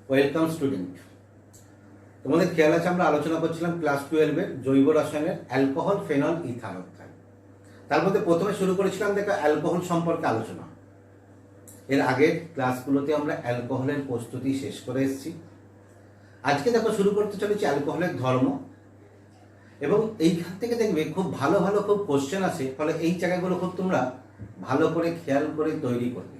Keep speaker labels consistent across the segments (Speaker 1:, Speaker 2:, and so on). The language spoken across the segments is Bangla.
Speaker 1: Welcome student. তোমাদের খেয়াল আছে আমরা আলোচনা করছিলাম ক্লাস 12-এর জৈব রসায়নের অ্যালকোহল, ফেনল, ইথার অধ্যায়। তার মধ্যে প্রথমে শুরু করেছিলাম দেখো অ্যালকোহল সম্পর্কে আলোচনা। এর আগের ক্লাসগুলোতে আমরা অ্যালকোহলের প্রস্তুতি শেষ করে এসেছি। আজকে দেখো শুরু করতে চলেছি অ্যালকোহলের ধর্ম, এবং এইখান থেকে দেখবে খুব ভালো ভালো খুব কোশ্চেন আসে, ফলে এই জায়গাগুলো খুব তোমরা ভালো করে খেয়াল করে তৈরি করবে।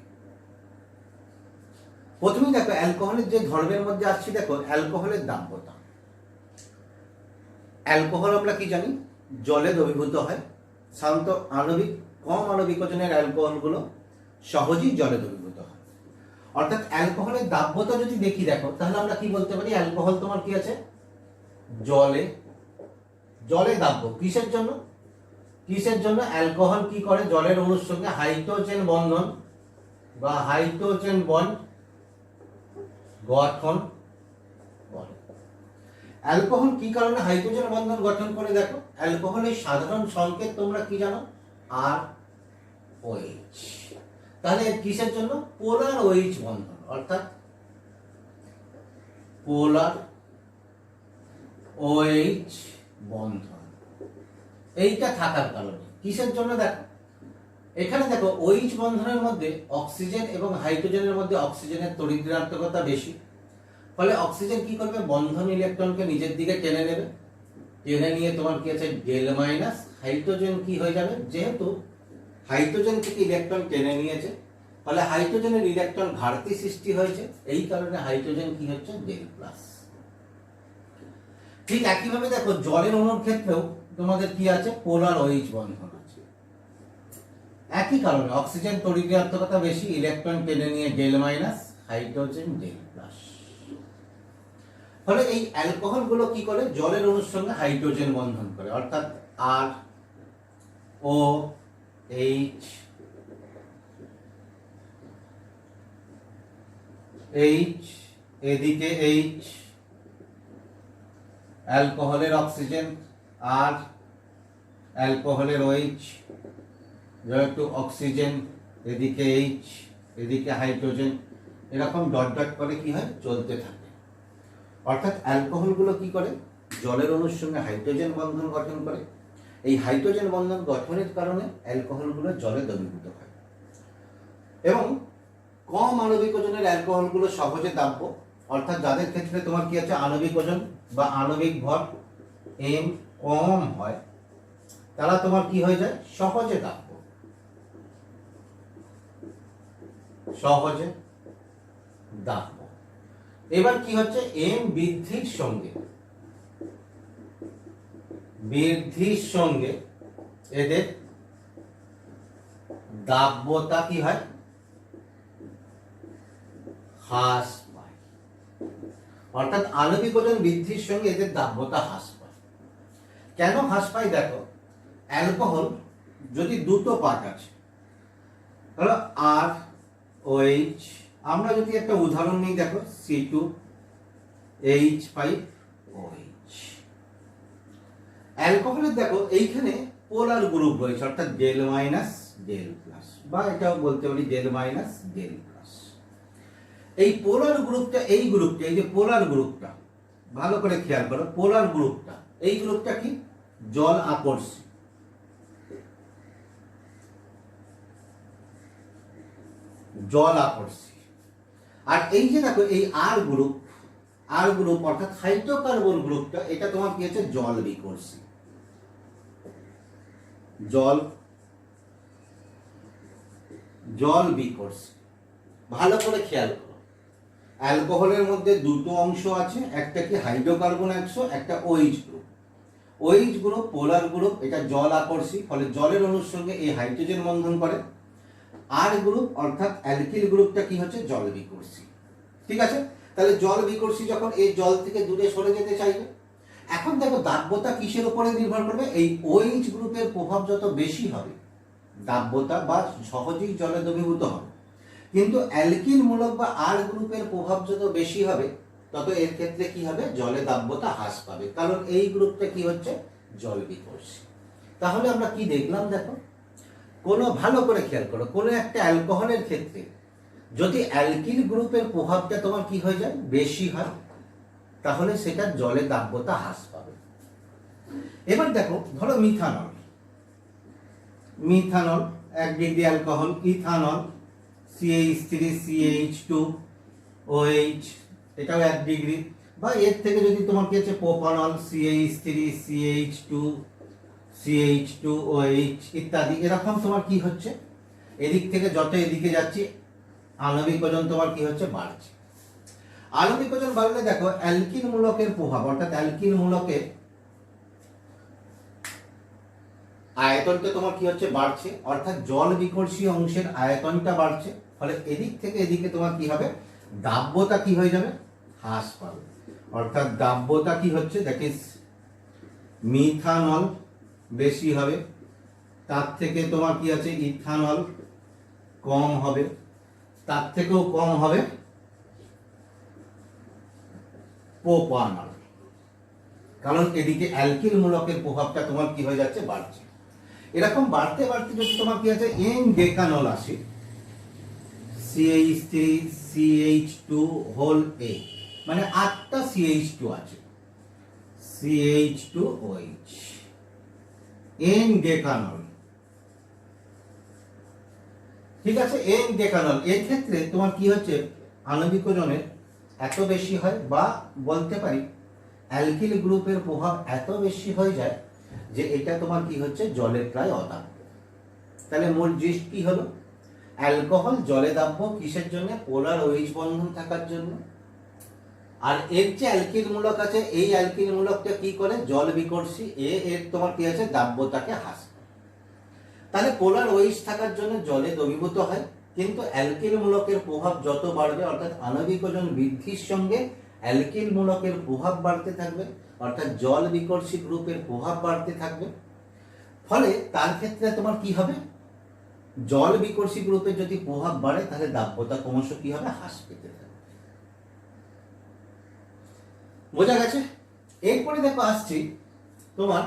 Speaker 1: প্রথমেই দেখো অ্যালকোহলের যে ধর্মের মধ্যে আসছি, দেখো অ্যালকোহলের দাব্যতা। অ্যালকোহল আমরা কি জানি, জলে দ্রবীভূত হয়। সাধারণত আণবিক কম আণবিক ওজনের অ্যালকোহলগুলো সহজেই জলে দ্রবীভূত হয়। অর্থাৎ অ্যালকোহলের দাব্যতা যদি দেখি দেখো, তাহলে আমরা কি বলতে পারি, অ্যালকোহল তোমার কি আছে, জলে দাব্য। কিসের জন্য অ্যালকোহল কি করে, জলের অণুর সঙ্গে হাইড্রোজেন বন্ধন বা হাইড্রোজেন বন্ড গঠন করে। অ্যালকোহল কি কারণে হাইড্রোজেন বন্ধন গঠন করে, দেখো অ্যালকোহলের সাধারণ সংকেত তোমরা কি জানো, ROH। তাহলে কিসের জন্য, পোলার OH বন্ধন, অর্থাৎ পোলার OH বন্ধন এইটা থাকার কারণে। কিসের জন্য, দেখো এখানে দেখো OH বন্ধনের মধ্যে অক্সিজেন এবং হাইড্রোজেনের মধ্যে অক্সিজেনের তড়িৎ ঋণাত্মকতা বেশি, ফলে অক্সিজেন কি করবে, বন্ধন ইলেকট্রনকে নিজের দিকে টেনে নেবে। টেনে নিয়ে তোমার কি আছে, ডেল মাইনাস হাইড্রোজেন কি হয়ে যাবে, যেহেতু হাইড্রোজেন থেকে ইলেকট্রন টেনে নিয়েছে, ফলে হাইড্রোজেনের ইলেকট্রন ঘাটতি সৃষ্টি হয়েছে। এই কারণে হাইড্রোজেন কি হচ্ছে, ডেল প্লাস। ঠিক একইভাবে দেখো জলের অণুর ক্ষেত্রেও তোমাদের কি আছে, পোলার OH বন্ধন আছে। একই কারণে অক্সিজেন তড়িৎ ঋণাত্মকতা বেশি, ইলেকট্রন টেনে নিয়ে del minus, hydrogen del plus. ফলে এই অ্যালকোহল গুলো কি করে, জলের অণুর সঙ্গে হাইড্রোজেন বন্ধন করে, অর্থাৎ ROH এদিকে H, অ্যালকোহলের অক্সিজেন আর অ্যালকোহলের OH, যেহেতু অক্সিজেন এদিকে H এদিকে হাইড্রোজেন, এরকম ডট ডট করে কি হয়, চলতে থাকে। অর্থাৎ অ্যালকোহলগুলো কি করে, জলের অণুর সঙ্গে হাইড্রোজেন বন্ধন গঠন করে। এই হাইড্রোজেন বন্ধন গঠনের কারণে অ্যালকোহলগুলো জলে দ্রবীভূত হয়, এবং কম আণবিক ওজনের অ্যালকোহলগুলো সহজে দাব্য। অর্থাৎ যাদের ক্ষেত্রে তোমার কি আছে, আণবিক ওজন বা আণবিক ভর M কম হয়, তারা তোমার কি হয়ে যায়, সহজে দাব্য, এবার কি হচ্ছে, M বৃদ্ধির সঙ্গে এদের দাব্যতা কি হয়, হ্রাস পায়। অর্থাৎ আণবিক ওজন বৃদ্ধির সঙ্গে এদের দাব্যতা হ্রাস পায়। কেন হ্রাস পায়, দেখো অ্যালকোহল যদি দুটো পার্ট আছে, ধরো ROH, আমরা যদি একটা উদাহরণ নিই, দেখো C2H5OH। অ্যালকোহলের দেখো এইখানে পোলার গ্রুপ রয়েছে, অর্থাৎ ডেল মাইনাস ডেল প্লাস, বা এটাও বলতে পারি ডেল মাইনাস ডেল প্লাস। এই পোলার গ্রুপটা, এই যে পোলার গ্রুপটা ভালো করে খেয়াল করো, পোলার গ্রুপটা, এই গ্রুপটা কি, জল আকর্ষী। আর এই যে দেখো এই আর গ্রুপ অর্থাৎ হাইড্রোকার্বন গ্রুপটা, এটা তোমার কি আছে, জল বিকর্ষী। ভালো করে খেয়াল করো, অ্যালকোহলের মধ্যে দুটো অংশ আছে, একটা কি হাইড্রোকার্বন অংশ, একটা OH গ্রুপ পোলার গ্রুপ, এটা জল আকর্ষী, ফলে জলের অণুর সঙ্গে এই হাইড্রোজেন বন্ধন করে। আর গ্রুপ অর্থাৎ অ্যালকিল গ্রুপটা কি হচ্ছে, জল বিকর্ষী। ঠিক আছে, তাহলে জল বিকর্ষী যখন এই জল থেকে দূরে সরে যেতে চাইবে, এখন দেখো দাব্যতা কিসের উপরে নির্ভর করবে, এই OH গ্রুপের প্রভাব যত বেশি হবে, দাব্যতা বা সহজেই জলে দ্রবীভূত হবে। কিন্তু অ্যালকিল মূলক বা আর গ্রুপের প্রভাব যত বেশি হবে, তত এর ক্ষেত্রে কি হবে, জলে দাব্যতা হ্রাস পাবে, কারণ এই গ্রুপটা কি হচ্ছে, জল বিকর্ষী। তাহলে আমরা কি দেখলাম, দেখো কোনো ভালো করে খেয়াল করো, কোনো একটা অ্যালকোহলের ক্ষেত্রে যদি অ্যালকিল গ্রুপের প্রভাবটা তোমার কি হয়ে যায়, বেশি হয়, তাহলে সেটা জলের দাব্যতা হ্রাস পাবে। এবার দেখো, ধরো methanol, methanol 1 degree alcohol, ethanol CH3CH2OH এটাও 1 ডিগ্রি, বা এর থেকে যদি তোমার কি আছে প্রোপানল CH3CH2CH2OH ইত্যাদি, এরকম তোমার কি হচ্ছে, এদিক থেকে যত এদিকে যাচ্ছে আণবিক ওজন তোমার কি হচ্ছে, বাড়ছে। আণবিক ওজন বাড়লে দেখো অ্যালকিল মূলকের প্রভাব, অর্থাৎ অ্যালকিল মূলকের আয়তনটা তোমার কি হচ্ছে, বাড়ছে, অর্থাৎ জল বিকর্ষী অংশের আয়তনটা বাড়ছে, ফলে এদিক থেকে এদিকে তোমার কি হবে, দাব্যতা কি হয়ে যাবে, হ্রাস পাবে। অর্থাৎ দাব্যতা কি হচ্ছে, দ্যাট ইজ মিথানল বেশি হবে, তার থেকে তোমার কি আছে ইথানল কম হবে, তার থেকেও কম হবে প্রোপানল, কারণ এদিকে অ্যালকিল মূলকের প্রভাবটা তোমার কি হয়ে যাচ্ছে, বাড়ছে। এরকম বাড়তে বাড়তে যদি তোমার কি আছে এন ডেকানল আসে, CH3CH2 মানে 8টা CH2 আছে, CH2OH, এন ডেকানল, ঠিক আছে, এন ডেকানল। এর ক্ষেত্রে তোমার কি হচ্ছে, আণবিক ওজনের এত বেশি হয়, বা বলতে পারি অ্যালকিল গ্রুপের প্রভাব এত বেশি হয়ে যায় যে এটা তোমার কি হচ্ছে, জলের প্রায় অদাব্য। তাহলে মূল জিনিস কি হলো, অ্যালকোহল জলে দাব্য কিসের জন্য, পোলার OH বন্ধন থাকার জন্য। আর এর যে অ্যালকিল মূলক আছে, এই অ্যালকিল মূলকটা কি করে, জল বিকর্ষী, এর তোমার কি আছে, দাব্যতাকে হ্রাস করে। তাহলে পোলার OH থাকার জন্য জলে দ্রবীভূত হয়, কিন্তু অ্যালকিল মূলকের প্রভাব যত বাড়বে, অর্থাৎ আণবিক ওজন বৃদ্ধির সঙ্গে অ্যালকিল মূলকের প্রভাব বাড়তে থাকবে, অর্থাৎ জল বিকর্ষী গ্রুপের প্রভাব বাড়তে থাকবে। ফলে তার ক্ষেত্রে তোমার কি হবে, জল বিকর্ষী গ্রুপের যদি প্রভাব বাড়ে, তাহলে দাব্যতা ক্রমশ কি হবে, হ্রাস পেতে থাকবে। বোঝা গেছে? এরপরে দেখো আসছি তোমার,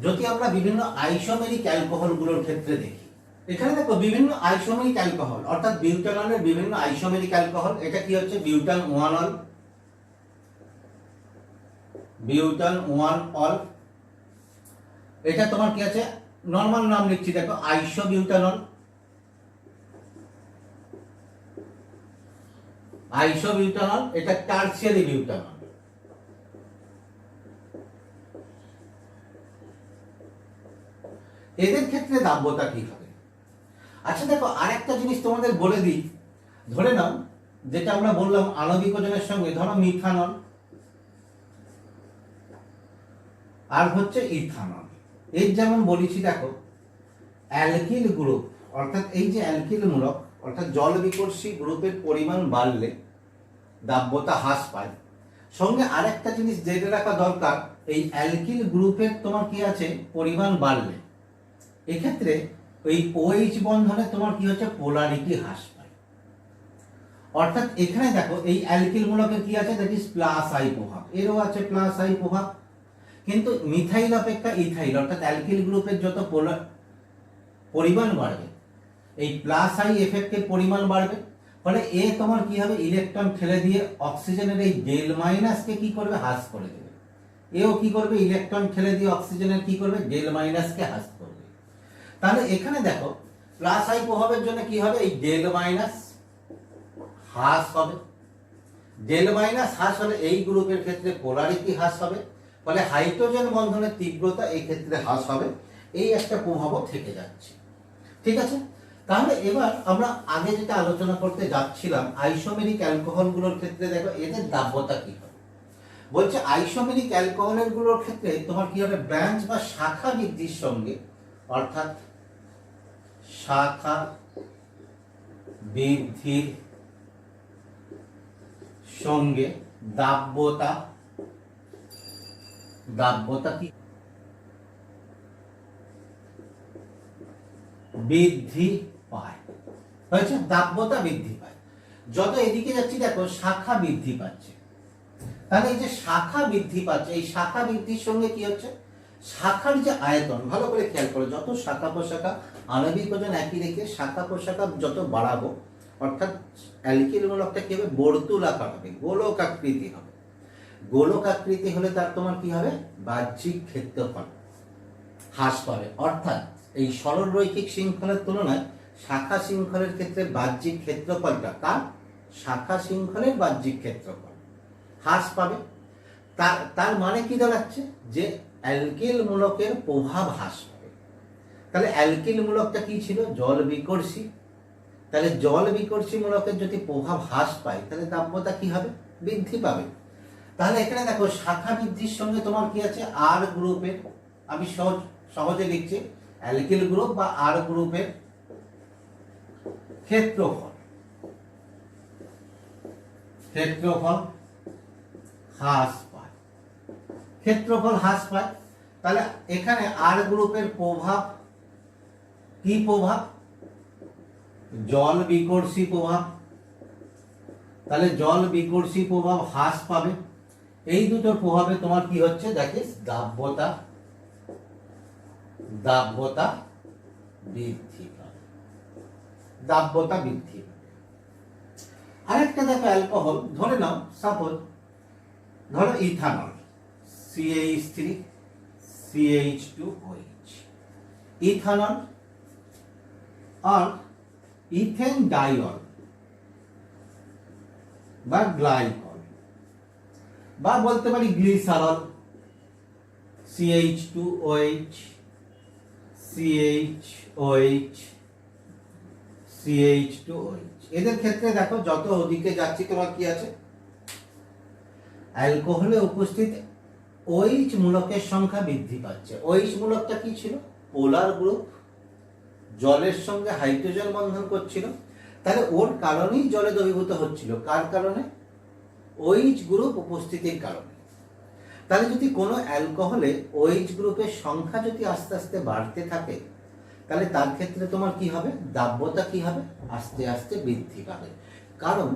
Speaker 1: যদি আমরা বিভিন্ন আইসোমেরিক অ্যালকোহলগুলোর ক্ষেত্রে দেখি, এখানে দেখো বিভিন্ন আইসোমেরিক অ্যালকোহল, অর্থাৎ বিউটানলের বিভিন্ন আইসোমেরিক অ্যালকোহল। এটা কি হচ্ছে, বিউটান 1 অল, বিউটান 1 অল, এটা তোমার কি আছে, নরমাল নাম লিখছি দেখো, আইসোবিউটানল, আইসোবিউটানল, এটা টারসিয়ারি বিউটানল। এদের ক্ষেত্রে দাব্যতা কি হবে? আচ্ছা দেখো, আরেকটা জিনিস তোমাদের বলে দিই, ধরে নাও যেটা আমরা বললাম আণবিক ওজনের সঙ্গে, ধরো মিথানল আর হচ্ছে ইথানল, এর যেমন বলেছি দেখো অ্যালকিল গ্রুপ, অর্থাৎ এই যে অ্যালকিল মূলক, অর্থাৎ জল বিকর্ষী গ্রুপের পরিমাণ বাড়লে দাব্যতা হ্রাস পায়। সঙ্গে আরেকটা জিনিস জেনে রাখা দরকার, এই অ্যালকিল গ্রুপের তোমার কি আছে, পরিমাণ বাড়লে এক্ষেত্রে ওই OH বন্ধনে তোমার কি হচ্ছে, পোলারিটি হ্রাস পায়। অর্থাৎ এখানে দেখো এই অ্যালকিল মূলকের কি আছে, দ্যাট ইজ প্লাস আই প্রভাব, এরও আছে প্লাস আই প্রভাব, কিন্তু মিথাইল অপেক্ষা ইথাইল, অর্থাৎ অ্যালকিল গ্রুপের যত পরিমাণ বাড়বে, এই প্লাস আই এফেক্টের পরিমাণ বাড়বে, ফলে এ তোমার কি হবে, ইলেকট্রন ঠেলে দিয়ে অক্সিজেনের এই ডেল মাইনাসকে কি করবে, হ্রাস করে দেবে। এও কি করবে, ইলেকট্রন ঠেলে দিয়ে অক্সিজেনের কি করবে, ডেল মাইনাসকে হ্রাস করবে। তাহলে এখানে দেখো প্লাস আই প্রভাবের জন্য কি হবে, এই ডেল মাইনাস হ্রাস হবে, ডেল মাইনাস হ্রাস হলে এই গ্রুপের ক্ষেত্রে পোলারিটি হ্রাস হবে, ফলে হাইড্রোজেন বন্ধনের তীব্রতা এই ক্ষেত্রে হ্রাস হবে। এই একটা প্রভাবও থেকে যাচ্ছে, ঠিক আছে। তাহলে এবার আমরা আগে যেটা আলোচনা করতে যাচ্ছিলাম, আইসোমেরিক অ্যালকোহলগুলোর ক্ষেত্রে দেখো এদের দাব্যতা কি হবে। বলছে আইসোমেরিক অ্যালকোহলের গুলোর ক্ষেত্রে তোমার কি হবে, ব্রাঞ্চ বা শাখা বৃদ্ধির সঙ্গে, অর্থাৎ শাখা বৃদ্ধির সঙ্গে দাব্যতা কি বৃদ্ধি পায়, হয়েছে, দাব্যতা বৃদ্ধি পায়। যত এদিকে যাচ্ছি দেখো শাখা বৃদ্ধি পাচ্ছে, তাহলে এই যে শাখা বৃদ্ধি পাচ্ছে, এই শাখা বৃদ্ধির সঙ্গে কি হচ্ছে, শাখার যে আয়তন, ভালো করে খেয়াল করো, যত শাখা প্রশাখা, আণবিক ওজন একই রেখে শাখা প্রশাখা যত বাড়াবো, অর্থাৎ অ্যালকিল মূলকটা কি হবে, বর্তুলাকার হবে, গোলক আকৃতি হবে। গোলক আকৃতি হলে তার তোমার কি হবে, বাহ্যিক ক্ষেত্রফল হ্রাস পাবে। অর্থাৎ এই সরল রৈখিক শৃঙ্খলের তুলনায় শাখা শৃঙ্খলের ক্ষেত্রে বাহ্যিক ক্ষেত্রফলটা, কার, শাখা শৃঙ্খলের বাহ্যিক ক্ষেত্রফল হ্রাস পাবে। তার মানে কি দাঁড়াচ্ছে, যে অ্যালকিল মূলকের প্রভাব হ্রাস পাবে। তাহলে অ্যালকিল মূলকটা কি ছিল, জল বিকর্ষী। তাহলে জল বিকর্ষী মূলকের যদি প্রভাব হ্রাস পায় তাহলে দাব্যতা কি হবে, বৃদ্ধি পাবে। তাহলে এখানে দেখো শাখা বৃদ্ধির সঙ্গে তোমার কি আছে, আর গ্রুপের, আমি সহজে লিখছি, অ্যালকিল গ্রুপ বা আর গ্রুপের ক্ষেত্রফল হ্রাস পায়, ক্ষেত্রফল হ্রাস পায়। তাহলে এখানে আর গ্রুপের প্রভাব কি, প্রভাব জল বিকর্ষী প্রভাব। তাহলে জল বিকর্ষী প্রভাব হ্রাস পাবে। এই দুটোর প্রভাবে তোমার কি হচ্ছে, দেখিস, দাব্যতা বৃদ্ধি পাবে, দাব্যতা বৃদ্ধি পাবে। আরেকটা দেখো, অ্যালকোহল, ধরে নাও সাপোজ, ধরো ইথানল, CH3 CH2OH, ইথানল আর ইথেন ডাইল বা গ্লাইকল, বা বলতে পারি গ্লিসারল, CH2OH CH2OH। এদের ক্ষেত্রে দেখো যত ওদিকে যাচ্ছি তোমার কি আছে, অ্যালকোহলে উপস্থিত OH মূলকের সংখ্যা বৃদ্ধি পাচ্ছে। OH মূলকটা কি ছিল, পোলার গ্রুপ, জলের সঙ্গে হাইড্রোজেন বন্ধন করছিল। তাহলে ওর কারণেই জলে দ্রবীভূত হচ্ছিল, কার কারণে, OH গ্রুপ উপস্থিতির কারণে। তাহলে যদি কোনো অ্যালকোহলে OH গ্রুপের সংখ্যা যদি আস্তে আস্তে বাড়তে থাকে, তাহলে তার ক্ষেত্রে তোমার কি হবে, দাব্যতা কি হবে, আস্তে আস্তে বৃদ্ধি পাবে। কারণ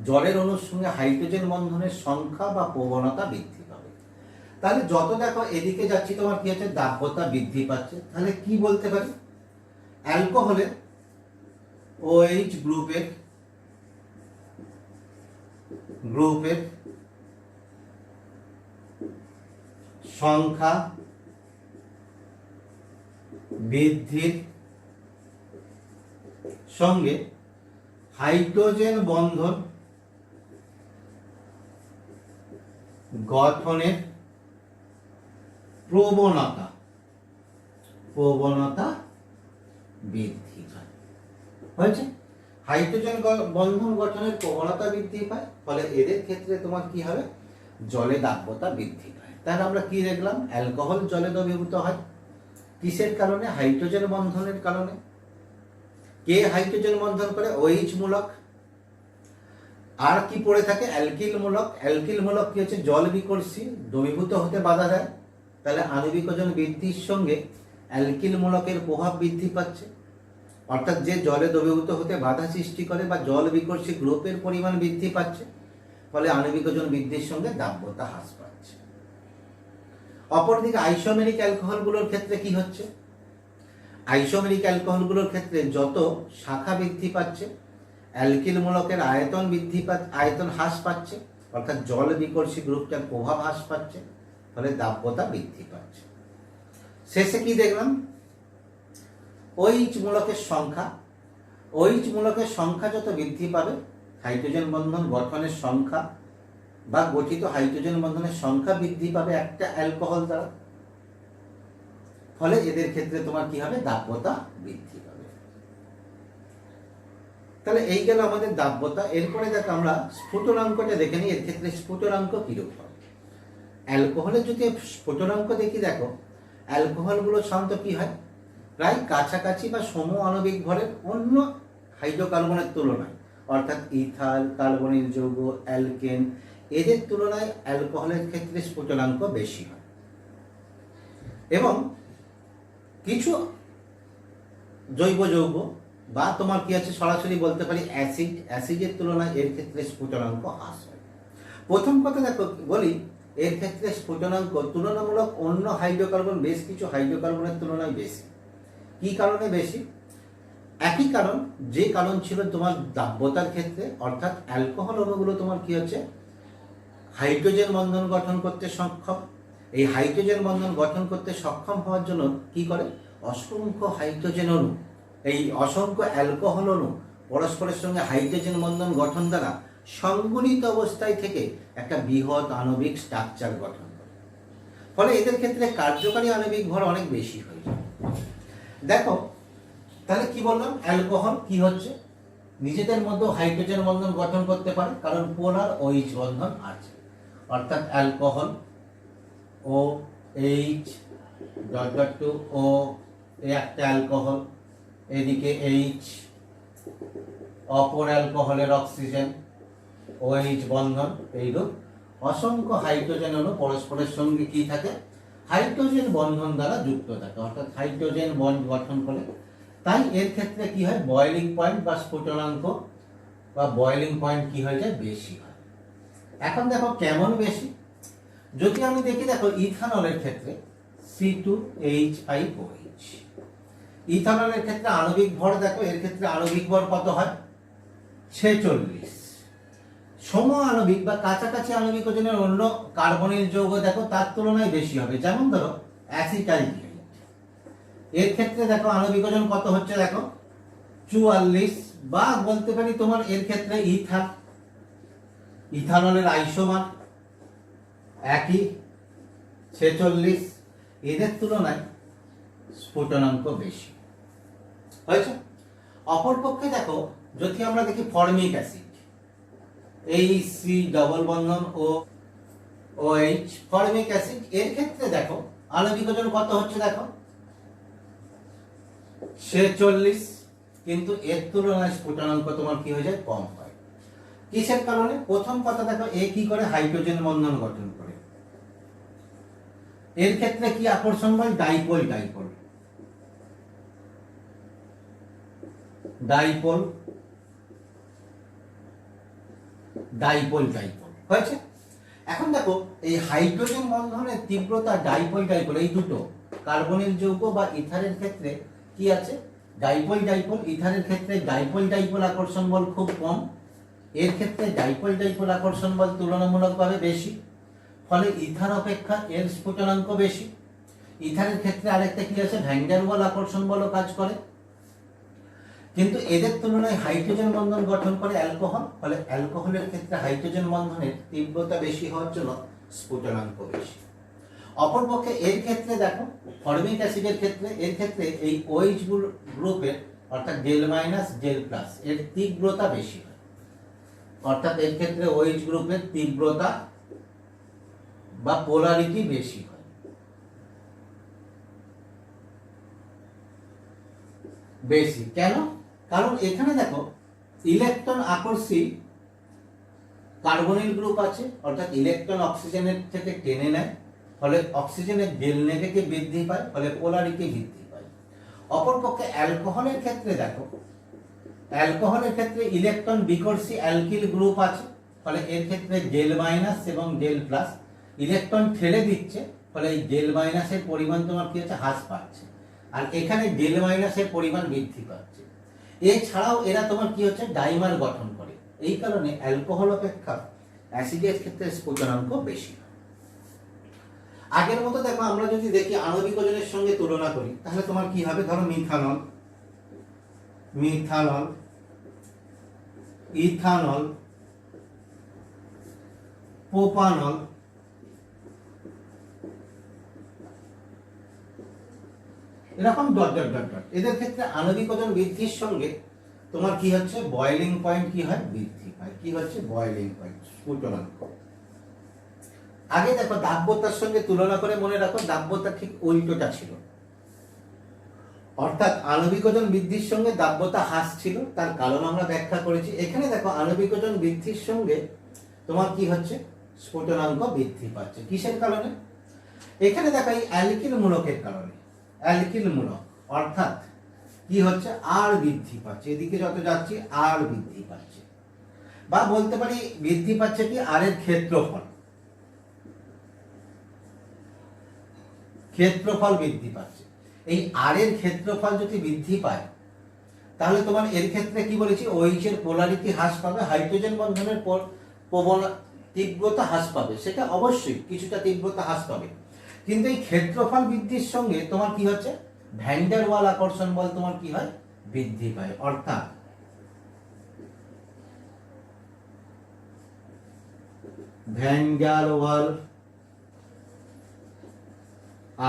Speaker 1: জলের অণুর সঙ্গে হাইড্রোজেন বন্ধনের সংখ্যা বা প্রবণতা বৃদ্ধি পাবে। তাহলে যত দেখো এদিকে যাচ্ছি তোমার কি হচ্ছে, দাব্যতা বৃদ্ধি পাচ্ছে। তাহলে কি বলতে পারি, অ্যালকোহলে OH গ্রুপের সংখ্যা বৃদ্ধির সঙ্গে হাইড্রোজেন বন্ধন গঠনের প্রবণতা বৃদ্ধি পায়। হয়েছে, হাইড্রোজেন বন্ধন গঠনের প্রবণতা বৃদ্ধি পায়, ফলে এদের ক্ষেত্রে তোমার কি হবে, জলে দাব্যতা বৃদ্ধি পায়। তাহলে আমরা কি দেখলাম, অ্যালকোহল জলে দ্রবীভূত হয় কিসের কারণে, হাইড্রোজেন বন্ধনের কারণে। কে হাইড্রোজেন বন্ধন করে, OH মূলক। আর কি পড়ে থাকে, অ্যালকিল মূলক। অ্যালকিল মূলক কি হচ্ছে, জল বিকর্ষী, দ্রবীভূত হতে বাধা দেয়। তাহলে আণবিক ওজন বৃদ্ধির সঙ্গে অ্যালকিল মূলকের প্রভাব বৃদ্ধি পাচ্ছে। অর্থাৎ যে জলে দ্রবীভূত হতে বাধা সৃষ্টি করে বা জল বিকর্ষী গ্রুপের পরিমাণ বৃদ্ধি পাচ্ছে, ফলে আণবিক ওজন বৃদ্ধির সঙ্গে দাব্যতা হ্রাস পাচ্ছে। অপরদিকে আইসোমেরিক অ্যালকোহলগুলোর ক্ষেত্রে কি হচ্ছে, আইসোমেরিক অ্যালকোহলগুলোর ক্ষেত্রে যত শাখা বৃদ্ধি পাচ্ছে, অ্যালকিল মূলকের আয়তন হ্রাস পাচ্ছে, অর্থাৎ জল বিকর্ষী গ্রুপটার প্রভাব হ্রাস পাচ্ছে, ফলে দাব্যতা বৃদ্ধি পাচ্ছে। শেষে কি দেখলাম, OH মূলকের সংখ্যা যত বৃদ্ধি পাবে, হাইড্রোজেন বন্ধন গঠনের সংখ্যা বা গঠিত হাইড্রোজেন বন্ধনের সংখ্যা বৃদ্ধি পাবে একটা অ্যালকোহল দ্বারা, ফলে এদের ক্ষেত্রে তোমার কি হবে, দাব্যতা বৃদ্ধি পাবে। তাহলে এই গেল আমাদের দাব্যতা। এরপরে দেখো আমরা স্ফুটনাঙ্কটা দেখে নিই, এর ক্ষেত্রে স্ফুটনাঙ্ক কিরকম হবে। অ্যালকোহলের যদি স্ফুটনাঙ্ক দেখি, দেখো অ্যালকোহলগুলো সাধারণত কি হয়, প্রায় কাছাকাছি বা সম আণবিক ভরের অন্য হাইড্রোকার্বনের তুলনায়, অর্থাৎ ইথাল, কার্বনিল যৌগ, অ্যালকেন, এদের তুলনায় অ্যালকোহলের ক্ষেত্রে স্ফুটনাঙ্ক বেশি হয়। এবং কিছু জৈব যৌগ বা তোমার কি আছে, সরাসরি বলতে পারি অ্যাসিডের তুলনায় এর ক্ষেত্রে স্ফুটনাঙ্ক হ্রাস হয়। প্রথম কথা দেখো বলি, এর ক্ষেত্রে স্ফুটনাঙ্ক তুলনামূলক অন্য হাইড্রোকার্বন, বেশ কিছু হাইড্রোকার্বনের তুলনায় বেশি। কি কারণে বেশি, একই কারণ, যে কারণ ছিল তোমার দাব্যতার ক্ষেত্রে, অর্থাৎ অ্যালকোহল অণুগুলো তোমার কি হচ্ছে, হাইড্রোজেন বন্ধন গঠন করতে সক্ষম। এই হাইড্রোজেন বন্ধন গঠন করতে সক্ষম হওয়ার জন্য কি করে, অসংখ্য হাইড্রোজেন অণু, এই অসংখ্য অ্যালকোহল অণু পরস্পরের সঙ্গে হাইড্রোজেন বন্ধন গঠন দ্বারা সংগঠিত অবস্থায় থেকে একটা বৃহৎ আণবিক স্ট্রাকচার গঠন করে। ফলে এদের ক্ষেত্রে কার্যকারী আণবিক ভর অনেক বেশি হয়ে যায়। দেখো তাহলে কি বললাম, অ্যালকোহল কি হচ্ছে, নিজেদের মধ্যে হাইড্রোজেন বন্ধন গঠন করতে পারে, কারণ পোলার OH বন্ধন আছে। অর্থাৎ অ্যালকোহল OH টু ও, এই একটা অ্যালকোহল, এদিকে H, অপর অ্যালকোহলের অক্সিজেন, OH বন্ধন, এইরূপ অসংখ্য হাইড্রোজেন অণু পরস্পরের সঙ্গে কি থাকে, হাইড্রোজেন বন্ধন দ্বারা যুক্ত থাকে, অর্থাৎ হাইড্রোজেন বন্ড গঠন করে। তাই এর ক্ষেত্রে কি হয়, বয়েলিং পয়েন্ট বা স্ফুটনাঙ্ক বা বয়েলিং পয়েন্ট কি হয়ে যায়, বেশি হয়। এখন দেখো কেমন বেশি, যদি আমি দেখি, দেখো ইথানলের ক্ষেত্রে C2H5OH, ইথানলের ক্ষেত্রে আণবিক ভর দেখো, এর ক্ষেত্রে আণবিক ভর কত হয়, 46। সম আণবিক বা কাছাকাছি আণবিক ওজনের অন্য কার্বনিল যৌগ দেখো তার তুলনায় বেশি হবে, যেমন ধরো অ্যাসিটাইলডিহাইড, এর ক্ষেত্রে দেখো আণবিক ওজন কত হচ্ছে, দেখো 44, বা বলতে পারি তোমার এর ক্ষেত্রে ইথানলের আইসোমার একই 46, এদের তুলনায় স্ফুটনাঙ্ক বেশি হয়েছে। অপরপক্ষে দেখো যদি আমরা দেখি ফর্মিক অ্যাসিড, C ডবল বন্ধন ও OH, ফর্মিক অ্যাসিড, এর ক্ষেত্রে দেখো আণবিক ওজন কত হচ্ছে, দেখো 46, কিন্তু এর তুলনায় স্ফুটনাঙ্ক তোমার কি হয়ে যায়, কম হয়। কিসের কারণে, প্রথম কথা দেখো, এ কি করে, হাইড্রোজেন বন্ধন গঠন করে, এর ক্ষেত্রে কি আকর্ষণ বল, dipole dipole dipole dipole dipole হয়েছে। এখন দেখো এই হাইড্রোজেন বন্ধনের তীব্রতা ডাইপোল ডাইপোল, এই দুটো কার্বনিল যৌগ বা ইথারের ক্ষেত্রে কি আছে, ডাইপোল ডাইপোল, ইথারের ক্ষেত্রে ডাইপোল ডাইপোল আকর্ষণ বল খুব কম, এর ক্ষেত্রে ডাইপোল ডাইপোল আকর্ষণ বল তুলনামূলকভাবে বেশি। ফলে ইথার অপেক্ষা এর স্ফুটনাঙ্ক বেশি। ইথারের ক্ষেত্রে আরেকটা কি আছে, ভ্যান ডার ওয়াল আকর্ষণ বলও কাজ করে, কিন্তু এদের তুলনায় হাইড্রোজেন বন্ধন গঠন করে অ্যালকোহল, ফলে অ্যালকোহলের ক্ষেত্রে হাইড্রোজেন বন্ধনের তীব্রতা বেশি হওয়ার জন্য স্ফুটনাঙ্ক বেশি। অপরপক্ষে এর ক্ষেত্রে দেখো ফর্মিক অ্যাসিডের ক্ষেত্রে, এর ক্ষেত্রে এই OH গ্রুপের, অর্থাৎ ডেল মাইনাস ডেল প্লাস, এর তীব্রতা বেশি হয়, অর্থাৎ এর ক্ষেত্রে OH গ্রুপের তীব্রতা বা পোলারিটি বেশি হয়। বেশি কেন, কারণ এখানে দেখো ইলেকট্রন আকর্ষী কার্বনিল গ্রুপ আছে, অর্থাৎ ইলেকট্রন অক্সিজেনের থেকে টেনে নেয়, ফলে অক্সিজেনের ডেল নেগেটিভ বৃদ্ধি পায়, ফলে পোলারিটি বৃদ্ধি পায়। অপরপক্ষে অ্যালকোহলের ক্ষেত্রে দেখো, অ্যালকোহলের ক্ষেত্রে ইলেকট্রন বিকর্ষী অ্যালকিল গ্রুপ আছে, ফলে এর ক্ষেত্রে ডেল মাইনাস এবং ডেল প্লাস, ইলেকট্রন ঠেলে দিচ্ছে, ফলে এই ডেল মাইনাসের পরিমাণ তোমার কি হচ্ছে, হ্রাস পাচ্ছে, আর এখানে ডেল মাইনাসের পরিমাণ বৃদ্ধি পাচ্ছে। এছাড়াও এরা তোমার কি হচ্ছে, ডাইমার গঠন করে, এই কারণে অ্যালকোহল অপেক্ষা অ্যাসিডের ক্ষেত্রে স্ফুটনাঙ্ক বেশি। আগের মতো দেখো আমরা যদি দেখি আণবিক ওজনের সঙ্গে তুলনা করি, তাহলে তোমার কি হবে, ধরো মিথানল, ইথানল, প্রোপানল, এরকম ডট ডট ডট ডট, এদের ক্ষেত্রে আণবিক ওজন বৃদ্ধির সঙ্গে তোমার কি হচ্ছে, বয়েলিং পয়েন্ট কি হয়, বৃদ্ধি পায়। কি হচ্ছে, বয়েলিং পয়েন্ট, স্ফুটনাঙ্ক। আগে দেখো দাব্যতার সঙ্গে তুলনা করে মনে রাখো, দাব্যতা ঠিক উল্টোটা ছিল, অর্থাৎ আণবিক ওজন বৃদ্ধির সঙ্গে দাব্যতা হ্রাস ছিল, তার কারণ আমরা ব্যাখ্যা করেছি। এখানে দেখো আণবিক ওজন বৃদ্ধির সঙ্গে তোমার কি হচ্ছে, স্ফুটনাঙ্ক বৃদ্ধি পাচ্ছে। কিসের কারণে, এখানে দেখো এই অ্যালকিল মূলকের কারণে, অ্যালকিল মূলক অর্থাৎ কি হচ্ছে, আর বৃদ্ধি পাচ্ছে, এদিকে যত যাচ্ছি আর বৃদ্ধি পাচ্ছে, বা বলতে পারি বৃদ্ধি পাচ্ছে কি, আর এর ক্ষেত্রফল বৃদ্ধি পাচ্ছে। এই আর এর ক্ষেত্রফল যদি বৃদ্ধি পায়, তাহলে তোমার এর ক্ষেত্রে কি বলেছি, OH এর পোলারিটি হ্রাস পাবে, হাইড্রোজেন বন্ধনের তীব্রতা হ্রাস পাবে, সেটা অবশ্যই কিছুটা তীব্রতা হ্রাস পাবে। কিন্তু এই ক্ষেত্রফল বৃদ্ধির সঙ্গে তোমার কি হচ্ছে, ভ্যান ডার ওয়াল আকর্ষণ বল তোমার কি হয়, বৃদ্ধি পায়। অর্থাৎ ভ্যান ডার ওয়াল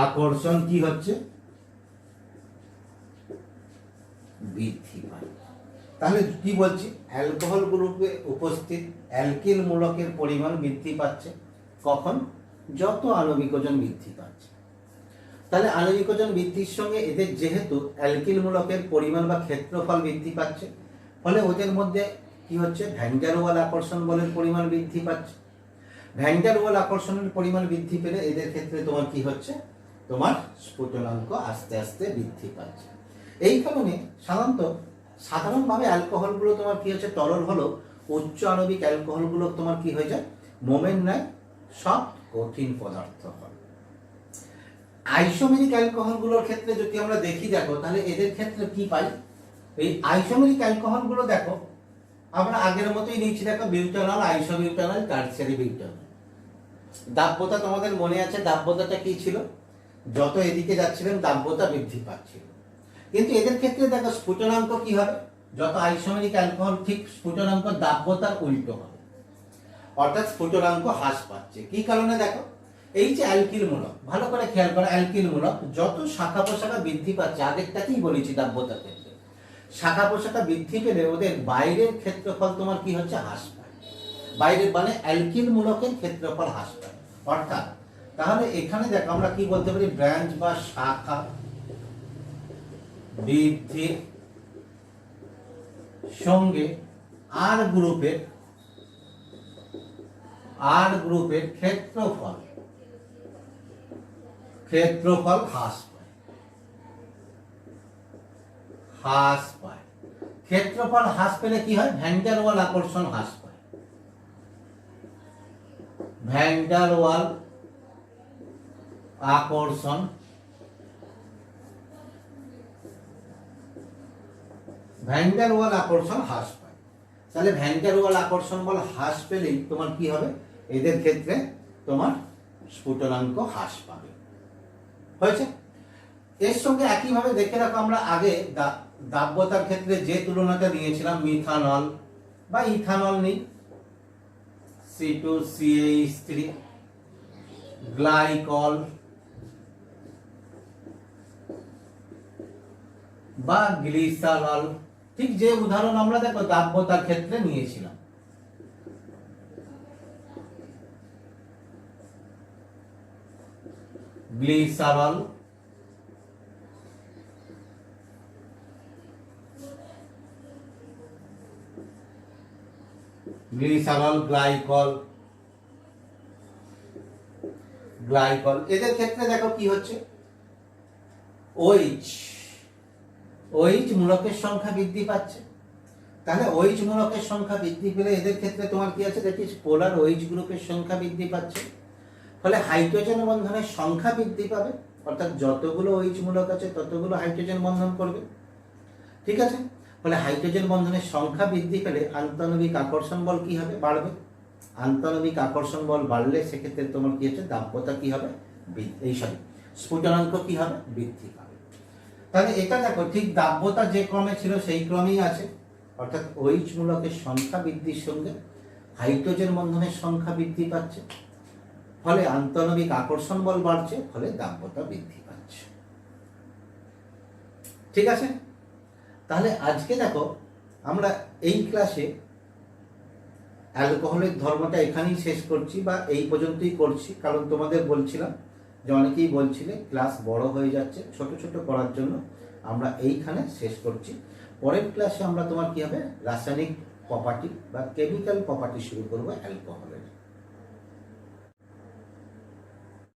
Speaker 1: আকর্ষণ কি হচ্ছে, বৃদ্ধি পায়। তাহলে কি বলছি, অ্যালকোহল গ্রুপে উপস্থিত অ্যালকিল মূলকের পরিমাণ বৃদ্ধি পাচ্ছে। কখন, যত আণবিক ওজন বৃদ্ধি পাচ্ছে। তাহলে আণবিক ওজন বৃদ্ধির সঙ্গে এদের যেহেতু অ্যালকিল মূলকের পরিমাণ বা ক্ষেত্রফল বৃদ্ধি পাচ্ছে, ফলে ওদের মধ্যে কি হচ্ছে, ভ্যান ডার ওয়াল আকর্ষণ বলের পরিমাণ বৃদ্ধি পাচ্ছে। ভ্যান ডার ওয়াল আকর্ষণের পরিমাণ বৃদ্ধি পেলে এদের ক্ষেত্রে তোমার কি হচ্ছে, তোমার স্ফুটনাঙ্ক আস্তে আস্তে বৃদ্ধি পাচ্ছে। এই কারণে সাধারণভাবে অ্যালকোহলগুলো তোমার কি হচ্ছে, তরল হলো উচ্চ আণবিক অ্যালকোহলগুলো তোমার কি হয়ে যায়, মোমেন্ট নেয়, সব কঠিন পদার্থ হয়। আইসোমেরিক অ্যালকোহলগুলোর ক্ষেত্রে যদি আমরা দেখি, দেখো তাহলে এদের ক্ষেত্রে কি পাই, এই আইসোমেরিক অ্যালকোহলগুলো দেখো আমরা আগের মতোই নিচ্ছি। দেখো বিউটানল, আইসোবিউটানল, টারশিয়ারি বিউটানল। দাব্যতা তোমাদের মনে আছে, দাব্যতাটা কি ছিল, যত এদিকে যাচ্ছিলেন দাব্যতা বৃদ্ধি পাচ্ছিল। কিন্তু এদের ক্ষেত্রে দেখো স্ফুটনাঙ্ক কি হবে, যত আইসোমেরিক অ্যালকোহল ঠিক স্ফুটনাঙ্ক দাব্যতার উল্টো হবে, অর্থাৎ স্ফুটনাঙ্ক হ্রাস পাচ্ছে। কি কারণে, দেখো এই যে অ্যালকিল মূলক, ভালো করে খেয়াল করো, অ্যালকিল মূলক যত শাখা প্রশাখা বৃদ্ধি পাচ্ছে, আগেরটাকেই বলেছি দাব্যতার ক্ষেত্রে, শাখা প্রশাখা বৃদ্ধি পেলে ওদের বাইরের ক্ষেত্রফল তোমার কি হচ্ছে, হ্রাস পায়। বাইরের মানে অ্যালকিল মূলকের ক্ষেত্রফল হ্রাস পায়। অর্থাৎ তাহলে এখানে দেখো আমরা কি বলতে পারি, ব্রাঞ্চ বা শাখা বৃদ্ধির সঙ্গে আর গ্রুপের ক্ষেত্রফল হ্রাস পায়। ক্ষেত্রফল হ্রাস পেলে কি হয়, ভ্যান ডার ওয়াল আকর্ষণ হ্রাস পায়। ভ্যান ডার ওয়াল আকর্ষণ হ্রাস পায়। তাহলে ভ্যান ডার ওয়াল আকর্ষণ বল হ্রাস পেলেই তোমার কি হবে, এদের ক্ষেত্রে তোমার স্ফুটনাঙ্ক হ্রাস পাবে। হয়েছে। এর সঙ্গে একইভাবে দেখে রাখো, আমরা আগে দাব্যতার ক্ষেত্রে যে তুলনাটা নিয়েছিলাম, মিথানল বা ইথানল নেই, C2CH3, গ্লাইকল বা গ্লিসারল, ঠিক যে উদাহরণ আমরা দেখো দাব্যতার ক্ষেত্রে নিয়েছিলাম। গ্লিসারল, গ্লাইকল, এদের ক্ষেত্রে দেখো কি হচ্ছে, OH মূলকের সংখ্যা বৃদ্ধি পাচ্ছে। তাহলে OH মূলকের সংখ্যা বৃদ্ধি পেলে এদের ক্ষেত্রে তোমার কি আছে, দেখি পোলার OH গ্রুপের সংখ্যা বৃদ্ধি পাচ্ছে, ফলে হাইড্রোজেন বন্ধনের সংখ্যা বৃদ্ধি পাবে। অর্থাৎ যতগুলো OH মূলক আছে ততগুলো হাইড্রোজেন বন্ধন করবে, ঠিক আছে। ফলে হাইড্রোজেন বন্ধনের সংখ্যা বৃদ্ধি পেলে আন্তঃনবিক আকর্ষণ বল কি হবে, বাড়বে। আন্তঃনবিক আকর্ষণ বল বাড়লে সেক্ষেত্রে তোমার কি হচ্ছে, দাব্যতা কি হবে, স্ফুটনাঙ্ক কি হবে, বৃদ্ধি পাবে। তাহলে এটা দেখো ঠিক দাব্যতা যে ক্রমে ছিল সেই ক্রমেই আছে, অর্থাৎ OH মূলকের সংখ্যা বৃদ্ধির সঙ্গে হাইড্রোজেন বন্ধনের সংখ্যা বৃদ্ধি পাচ্ছে, ফলে আন্তঃনবিক আকর্ষণ বল বাড়ছে, ফলে দাব্যতা বৃদ্ধি পাচ্ছে। ঠিক আছে। তাহলে আজকে দেখো আমরা এই ক্লাসে অ্যালকোহলের ধর্মটা এখানেই শেষ করছি, বা এই পর্যন্তই করছি, কারণ তোমাদের বলছিলাম যে অনেকেই বলছিলে ক্লাস বড় হয়ে যাচ্ছে, ছোট ছোট করার জন্য আমরা এইখানে শেষ করছি। পরের ক্লাসে আমরা তোমার কি হবে, রাসায়নিক প্রপার্টি বা কেমিক্যাল প্রপার্টি শুরু করবো অ্যালকোহলের।